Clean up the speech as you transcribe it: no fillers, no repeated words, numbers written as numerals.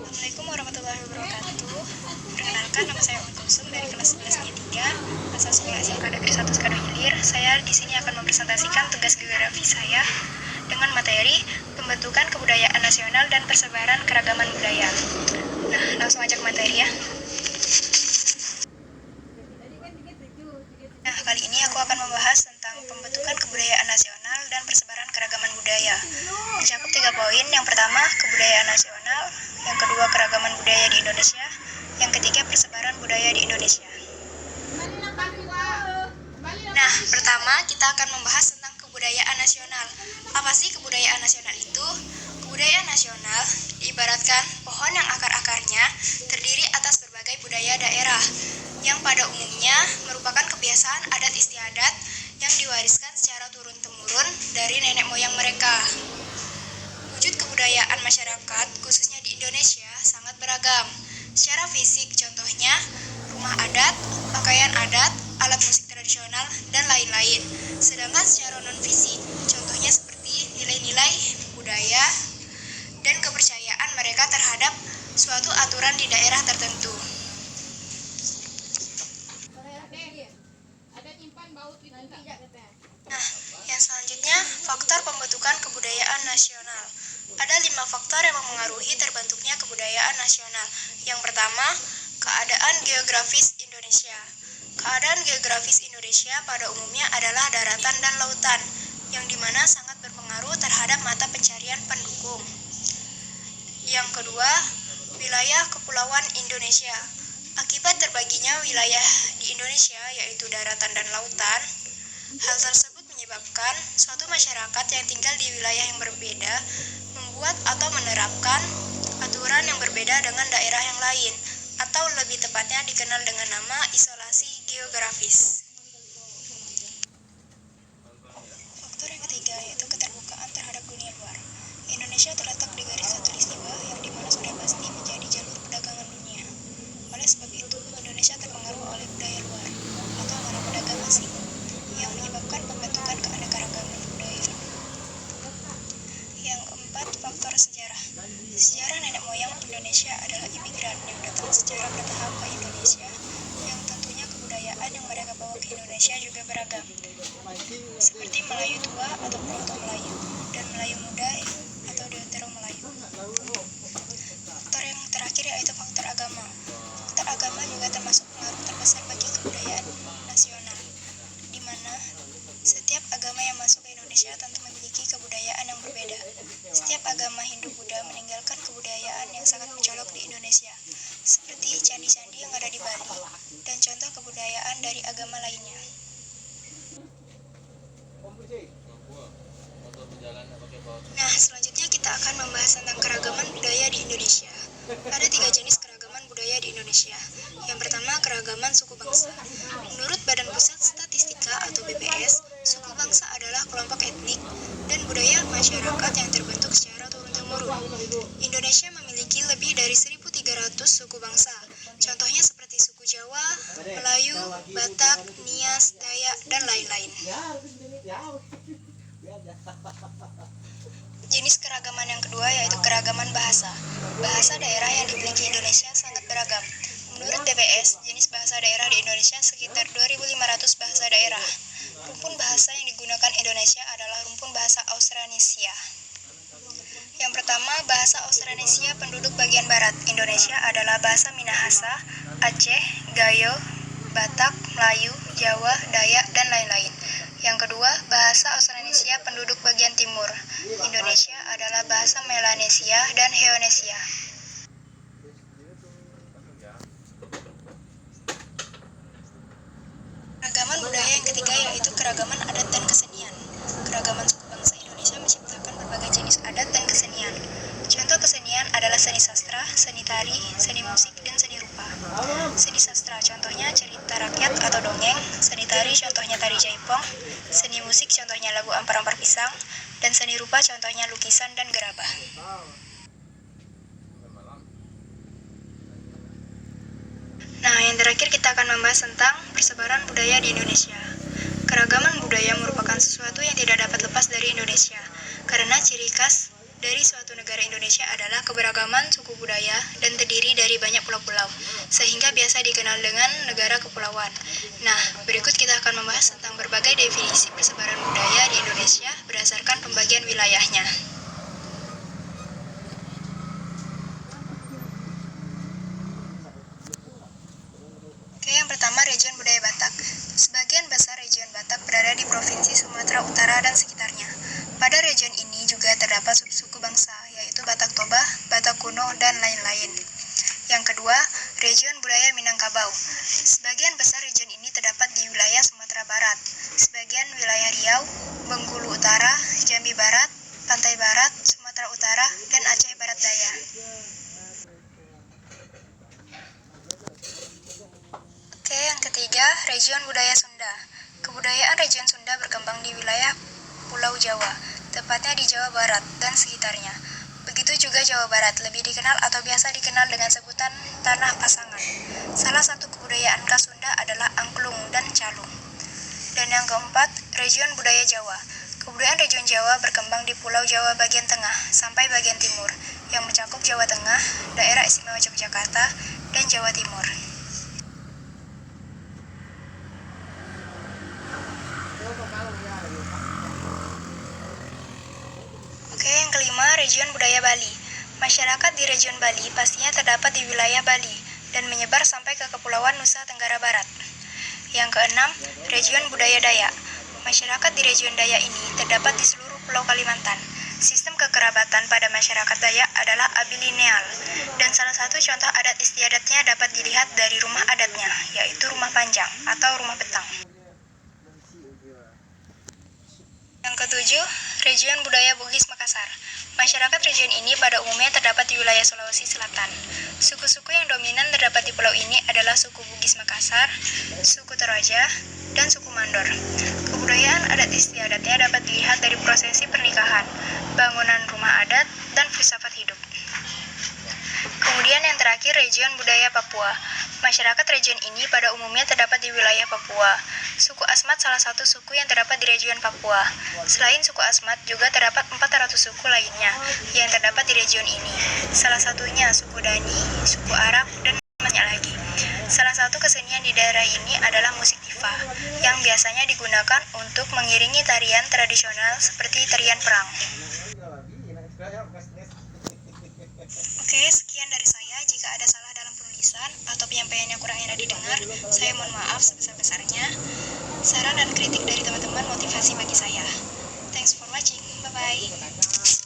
Assalamualaikum warahmatullahi wabarakatuh. Perkenalkan, nama saya Umi Kulsum dari kelas 11 D3, asal sekolah SMK Negeri 1 Skado Hilir. Saya di sini akan mempresentasikan tugas geografi saya dengan materi pembentukan kebudayaan nasional dan persebaran keragaman budaya. Nah, langsung aja ke materi ya. Nah, kali ini aku akan membahas tentang pembentukan kebudayaan nasional dan persebaran keragaman budaya. Mencakup 3 poin. Yang pertama, kebudayaan nasional. Yang kedua, keragaman budaya di Indonesia. Yang ketiga, persebaran budaya di Indonesia. Nah, pertama kita akan membahas tentang kebudayaan nasional. Apa sih kebudayaan nasional itu? Kebudayaan nasional diibaratkan pohon yang akar-akarnya terdiri atas berbagai budaya daerah, yang pada umumnya merupakan kebiasaan adat istiadat yang diwariskan secara turun-temurun dari nenek moyang mereka. Wujud kebudayaan masyarakat, khususnya di Indonesia, sangat beragam. Secara fisik, contohnya rumah adat, pakaian adat, alat musik tradisional, dan lain-lain. Sedangkan secara non-fisik, contohnya seperti nilai-nilai budaya dan kepercayaan mereka terhadap suatu aturan di daerah tertentu. Nah, yang selanjutnya, faktor pembentukan kebudayaan nasional. Ada 5 faktor yang mempengaruhi terbentuknya kebudayaan nasional. Yang pertama, keadaan geografis Indonesia. Keadaan geografis Indonesia pada umumnya adalah daratan dan lautan, yang dimana sangat berpengaruh terhadap mata pencarian pendukung. Yang kedua, wilayah kepulauan Indonesia. Akibat terbaginya wilayah di Indonesia, yaitu daratan dan lautan, hal tersebut menyebabkan suatu masyarakat yang tinggal di wilayah yang berbeda membuat atau menerapkan aturan yang berbeda dengan daerah yang lain, atau lebih tepatnya dikenal dengan nama isolasi geografis. Faktor yang ketiga yaitu keterbukaan terhadap dunia luar. Indonesia terletak di garis khatulistiwa yang dimana sudah pasti menjadi jalur perdagangan dunia. Oleh sebab itu, Indonesia terpengaruh oleh budaya luar atau para pedagang asing yang menyebabkan pembentukan keanekaragaman budaya. Yang keempat, faktor sejarah. Sejarah nenek moyang Indonesia adalah imigran yang datang secara bertahap ke Indonesia, yang tentunya kebudayaan yang mereka bawa ke Indonesia juga beragam, seperti Melayu tua atau Proto Melayu dan Melayu muda atau Deutero Melayu. Faktor yang terakhir yaitu faktor agama. Faktor agama juga termasuk pengaruh terbesar bagi kebudayaan nasional, di mana setiap agama yang masuk ke Indonesia tentu memiliki kebudayaan yang berbeda. Setiap agama Hindu-Buddha meninggalkan kebudayaan yang sangat mencolok di Indonesia, seperti candi-candi yang ada di Bali, dan contoh kebudayaan dari agama lainnya. Nah, selanjutnya kita akan membahas tentang keragaman budaya di Indonesia. Ada 3 jenis keragaman budaya di Indonesia. Yang pertama, keragaman suku bangsa. Menurut Badan Pusat Statistika atau BPS, suku bangsa adalah kelompok etnik dan budaya masyarakat yang terbentuk secara turun-temurun. Indonesia memiliki lebih dari 1.300 suku bangsa. Contohnya seperti suku Jawa, Melayu, Batak, Nias, Dayak, dan lain-lain. Jenis keragaman yang kedua yaitu keragaman bahasa. Bahasa daerah yang dimiliki Indonesia sangat beragam. Menurut BPS, jenis bahasa daerah di Indonesia sekitar 2.500 bahasa daerah. Rumpun bahasa yang digunakan Indonesia adalah rumpun bahasa Austronesia. Yang pertama, bahasa Austronesia penduduk bagian barat Indonesia adalah bahasa Minahasa, Aceh, Gayo, Batak, Melayu, Jawa, Dayak, dan lain-lain. Yang kedua, bahasa Austronesia penduduk bagian timur Indonesia adalah bahasa Melanesia dan Heonesia. Keragaman budaya yang ketiga yaitu keragaman adat dan kesenian. Keragaman suku bangsa Indonesia menciptakan berbagai jenis adat dan kesenian. Contoh kesenian adalah seni sastra, seni tari, seni musik, dan seni rupa. Seni sastra contohnya cerita rakyat atau dongeng, seni tari contohnya tari jaipong, seni musik contohnya lagu Ampar-Ampar Pisang, dan seni rupa contohnya lukisan dan gerabah. Nah, yang terakhir kita akan membahas tentang persebaran budaya di Indonesia. Keragaman budaya merupakan sesuatu yang tidak dapat lepas dari Indonesia, karena ciri khas dari suatu negara Indonesia adalah keberagaman suku budaya dan terdiri dari banyak pulau-pulau, sehingga biasa dikenal dengan negara kepulauan. Nah, berikut kita akan membahas tentang berbagai definisi persebaran budaya di Indonesia berdasarkan pembagian wilayahnya. Oke, yang pertama region budaya Batak. Sebagian besar region Batak berada di Provinsi Sumatera Utara dan sekitarnya. Pada region ini juga terdapat suku bangsa, yaitu Batak Toba, Batak Kuno, dan lain-lain. Yang kedua, region budaya Minangkabau. Sebagian besar region ini terdapat di wilayah Sumatera Barat, sebagian wilayah Riau, Bengkulu Utara, Jambi Barat, Pantai Barat, Sumatera Utara, dan Aceh Barat Daya. Oke, yang ketiga, region budaya Sunda. Kebudayaan region Sunda berkembang di wilayah Pulau Jawa, tepatnya di Jawa Barat dan sekitarnya. Begitu juga Jawa Barat, lebih dikenal atau biasa dikenal dengan sebutan Tanah Pasangan. Salah satu kebudayaan khas Sunda adalah angklung dan calung. Dan yang keempat, region budaya Jawa. Kebudayaan region Jawa berkembang di Pulau Jawa bagian tengah sampai bagian timur, yang mencakup Jawa Tengah, Daerah Istimewa Yogyakarta, dan Jawa Timur. Oke, yang kelima, region budaya Bali. Masyarakat di region Bali pastinya terdapat di wilayah Bali dan menyebar sampai ke Kepulauan Nusa Tenggara Barat. Yang keenam, region budaya Dayak. Masyarakat di region Dayak ini terdapat di seluruh Pulau Kalimantan. Sistem kekerabatan pada masyarakat Dayak adalah abilineal, dan salah satu contoh adat istiadatnya dapat dilihat dari rumah adatnya, yaitu rumah panjang atau rumah betang. Yang ketujuh, region budaya Bugis Makassar. Masyarakat region ini pada umumnya terdapat di wilayah Sulawesi Selatan. Suku-suku yang dominan terdapat di pulau ini adalah suku Bugis Makassar, suku Toraja, dan suku Mandor. Kebudayaan adat istiadatnya dapat dilihat dari prosesi pernikahan, bangunan rumah adat, dan filsafat hidup. Kemudian yang terakhir, region budaya Papua. Masyarakat region ini pada umumnya terdapat di wilayah Papua. Suku Asmat salah satu suku yang terdapat di region Papua. Selain suku Asmat, juga terdapat 400 suku lainnya yang terdapat di region ini. Salah satunya suku Dani, suku Arak, dan banyak lagi. Salah satu kesenian di daerah ini adalah musik tifa, yang biasanya digunakan untuk mengiringi tarian tradisional seperti tarian perang. Oke, sekian dari saya. Jika ada salah dalam penulisan atau penyampaian yang kurang enak didengar, saya mohon maaf sebesar-besarnya. Saran dan kritik dari teman-teman motivasi bagi saya. Thanks for watching. Bye-bye.